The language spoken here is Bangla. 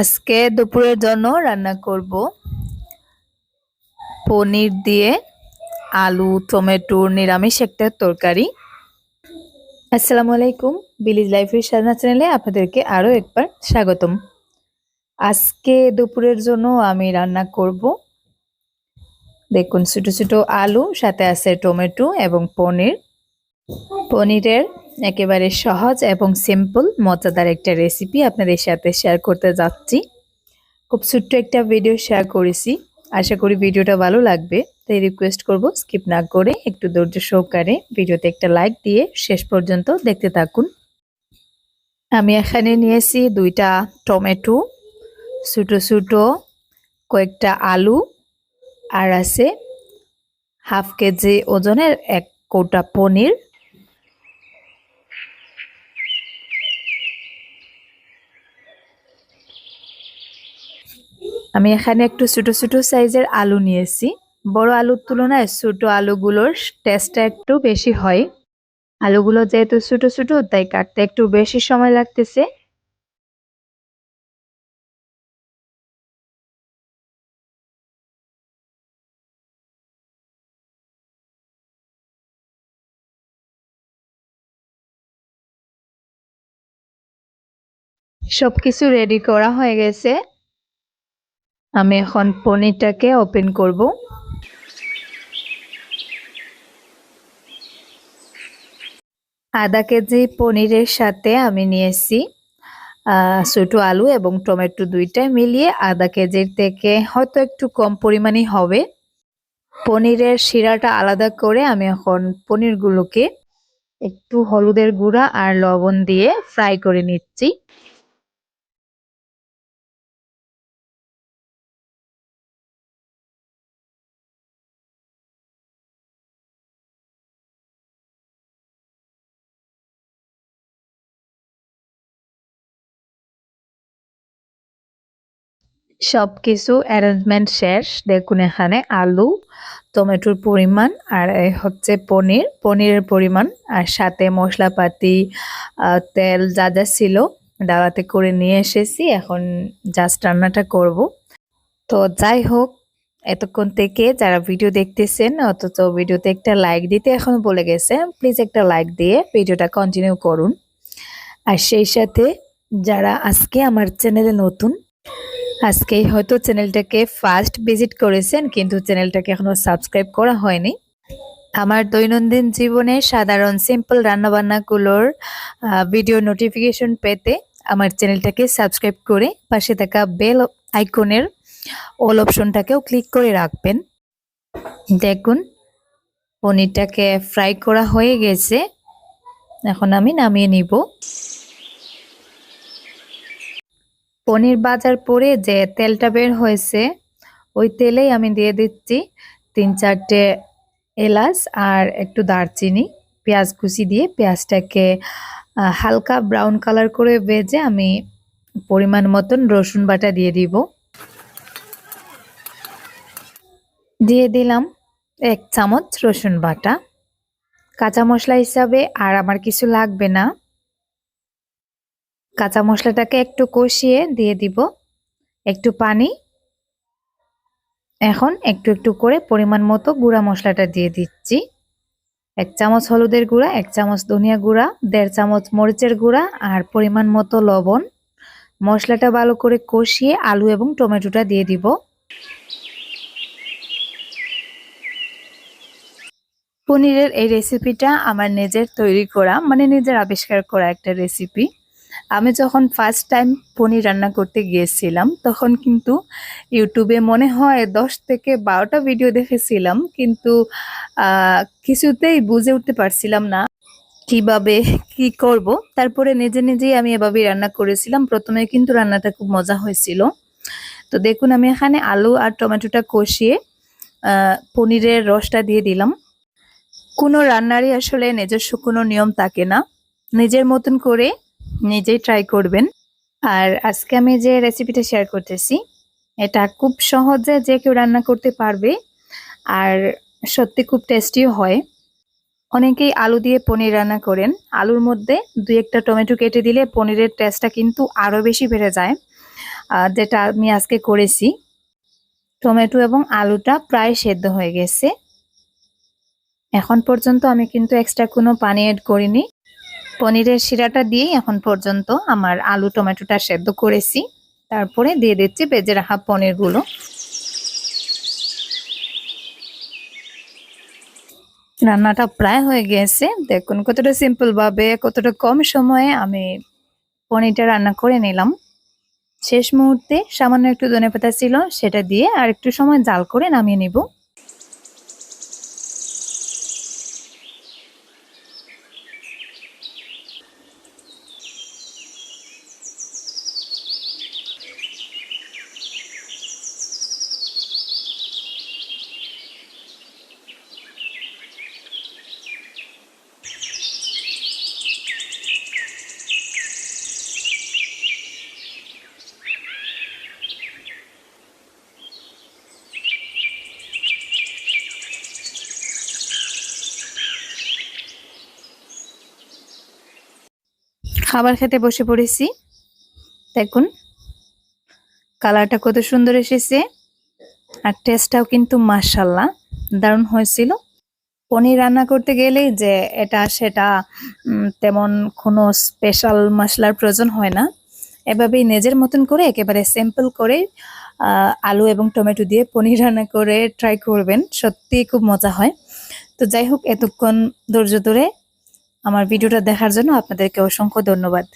আজকে দুপুরের জন্য রান্না করব পনির দিয়ে আলু টমেটোর নিরামিষ একটা তরকারি। আসসালামু আলাইকুম, ভিলেজ লাইফের সাজনা চ্যানেলে আপনাদেরকে আরো একবার স্বাগতম। আজকে দুপুরের জন্য আমি রান্না করব, দেখুন, ছোট ছোট আলু, সাথে আছে টমেটো এবং পনির। পনিরের একেবারে সহজ এবং সিম্পল মজাদার একটা রেসিপি আপনাদের সাথে শেয়ার করতে যাচ্ছি। খুব ছোট্ট একটা ভিডিও শেয়ার করেছি, আশা করি ভিডিওটা ভালো লাগবে। তাই রিকোয়েস্ট করব স্কিপ না করে একটু ধৈর্য সহকারে ভিডিওতে একটা লাইক দিয়ে শেষ পর্যন্ত দেখতে থাকুন। আমি এখানে নিয়েছি 2টা টমেটো, ছোট ছোট কয়েকটা আলু, আর আছে হাফ কেজি ওজনের 1 কৌটা পনির। আমি এখানে একটু ছোট ছোট সাইজের আলু নিয়েছি। বড় আলুর তুলনায় ছোট আলুগুলোর টেস্টটা একটু বেশি হয়। আলুগুলো যেহেতু ছোট ছোট, তাই কাটতে একটু বেশি সময় লাগতেছে। সবকিছু রেডি করা হয়ে গেছে। আমি এখন পনিরটাকে ওপেন করব। আধা কেজি পনিরের সাথে আমি নিয়েছি ছোট আলু এবং টমেটো, 2টা মিলিয়ে আধা কেজির থেকে হয়তো একটু কম পরিমাণই হবে। পনিরের শিরাটা আলাদা করে আমি এখন পনিরগুলোকে একটু হলুদের গুঁড়া আর লবণ দিয়ে ফ্রাই করে নিচ্ছি। সবকিছু অ্যারেঞ্জমেন্ট শেষ। দেখুন এখানে আলু, টমেটোর পরিমাণ, আর হচ্ছে পনিরের পরিমাণ, আর সাথে মশলাপাতি, তেল যা যা ছিল ডালাতে করে নিয়ে এসেছি। এখন জাস্ট রান্নাটা করব। তো যাই হোক, এতক্ষণ থেকে যারা ভিডিও দেখতেছেন অথচ ভিডিওতে একটা লাইক দিতে এখন বলে গেছে, প্লিজ একটা লাইক দিয়ে ভিডিওটা কন্টিনিউ করুন। আর সেই সাথে যারা আজকে আমার চ্যানেলে নতুন, আজকেই হয়তো চ্যানেলটাকে ফার্স্ট ভিজিট করেছেন, কিন্তু চ্যানেলটাকে এখনো সাবস্ক্রাইব করা হয়নি। আমার দৈনন্দিন জীবনে সাধারণ সিম্পল রান্নাবান্নাগুলোর ভিডিও নোটিফিকেশন পেতে আমার চ্যানেলটাকে সাবস্ক্রাইব করে পাশে থাকা বেল আইকনের অল অপশনটাকেও ক্লিক করে রাখবেন। দেখুন পনিরটাকে ফ্রাই করা হয়ে গেছে, এখন আমি নামিয়ে নিব। পনির ভাজার পরে যে তেলটা বের হয়েছে, ওই তেলেই আমি দিয়ে দিচ্ছি 3-4টে এলাচ আর একটু দারচিনি। পেঁয়াজ কুচি দিয়ে পেঁয়াজটাকে হালকা ব্রাউন কালার করে ভেজে আমি পরিমাণ মতন রসুন বাটা দিয়ে দিব। দিয়ে দিলাম 1 চামচ রসুন বাটা। কাঁচা মশলা হিসাবে আর আমার কিছু লাগবে না। কাঁচা মশলাটাকে একটু কষিয়ে দিয়ে দিব একটু পানি। এখন একটু একটু করে পরিমাণ মতো গুঁড়া মশলাটা দিয়ে দিচ্ছি। 1 চামচ হলুদের গুঁড়া, 1 চামচ ধনিয়া গুঁড়া, 1.5 চামচ মরিচের গুঁড়া আর পরিমাণ মতো লবণ। মশলাটা ভালো করে কষিয়ে আলু এবং টমেটোটা দিয়ে দিব। পনিরের এই রেসিপিটা আমার নিজের তৈরি করা, মানে নিজের আবিষ্কার করা একটা রেসিপি। আমি যখন ফার্স্ট টাইম পনির রান্না করতে গিয়েছিলাম, তখন কিন্তু ইউটিউবে মনে হয় 10 থেকে 12টা ভিডিও দেখেছিলাম, কিন্তু কিছুতেই বুঝে উঠতে পারছিলাম না কিভাবে কি করব। তারপরে নিজে নিজেই আমি এভাবেই রান্না করেছিলাম। প্রথমে কিন্তু রান্নাটা খুব মজা হয়েছিল। তো দেখুন আমি এখানে আলু আর টমেটোটা কষিয়ে পনিরের রসটা দিয়ে দিলাম। কোনো রান্নারই আসলে নিজস্ব কোনো নিয়ম থাকে না, নিজের মতন করে নিজেই ট্রাই করবেন। আর আজকে আমি যে রেসিপিটা শেয়ার করতেছি, এটা খুব সহজে যে কেউ রান্না করতে পারবে, আর সত্যি খুব টেস্টিও হয়। অনেকেই আলু দিয়ে পনির রান্না করেন, আলুর মধ্যে 2-1টা টমেটো কেটে দিলে পনিরের টেস্টটা কিন্তু আরো বেশি বেড়ে যায়। যেটা আমি আজকে করেছি। টমেটো এবং আলুটা প্রায় সেদ্ধ হয়ে গেছে। এখন পর্যন্ত আমি কিন্তু এক্সট্রা কোনো পানি অ্যাড করিনি। পনিরের শিরাটা দিয়েই এখন পর্যন্ত আমার আলু টমেটোটা সেদ্ধ করেছি। তারপরে দিয়ে দিচ্ছি ভেজে রাখা পনিরগুলো। রান্নাটা প্রায় হয়ে গেছে। দেখুন কতটা সিম্পল ভাবে, কতটা কম সময়ে আমি পনিরটা রান্না করে নিলাম। শেষ মুহূর্তে সামান্য একটু ধনেপাতা ছিল, সেটা দিয়ে আর একটু সময় জাল করে নামিয়ে নিব। খাবার খেতে বসে পড়েছি। দেখুন কালারটা কত সুন্দর এসেছে, আর টেস্টটাও কিন্তু মাশাআল্লাহ দারুণ হয়েছিল। পনির রান্না করতে গেলেই যে এটা সেটা তেমন কোনো স্পেশাল মশলার প্রয়োজন হয় না। এভাবেই নিজের মতন করে একেবারে সিম্পল করে আলু এবং টমেটো দিয়ে পনির রান্না করে ট্রাই করবেন, সত্যিই খুব মজা হয়। তো যাই হোক, এতক্ষণ ধৈর্য ধরে আমার ভিডিওটা দেখার জন্য আপনাদেরকে অসংখ্য ধন্যবাদ।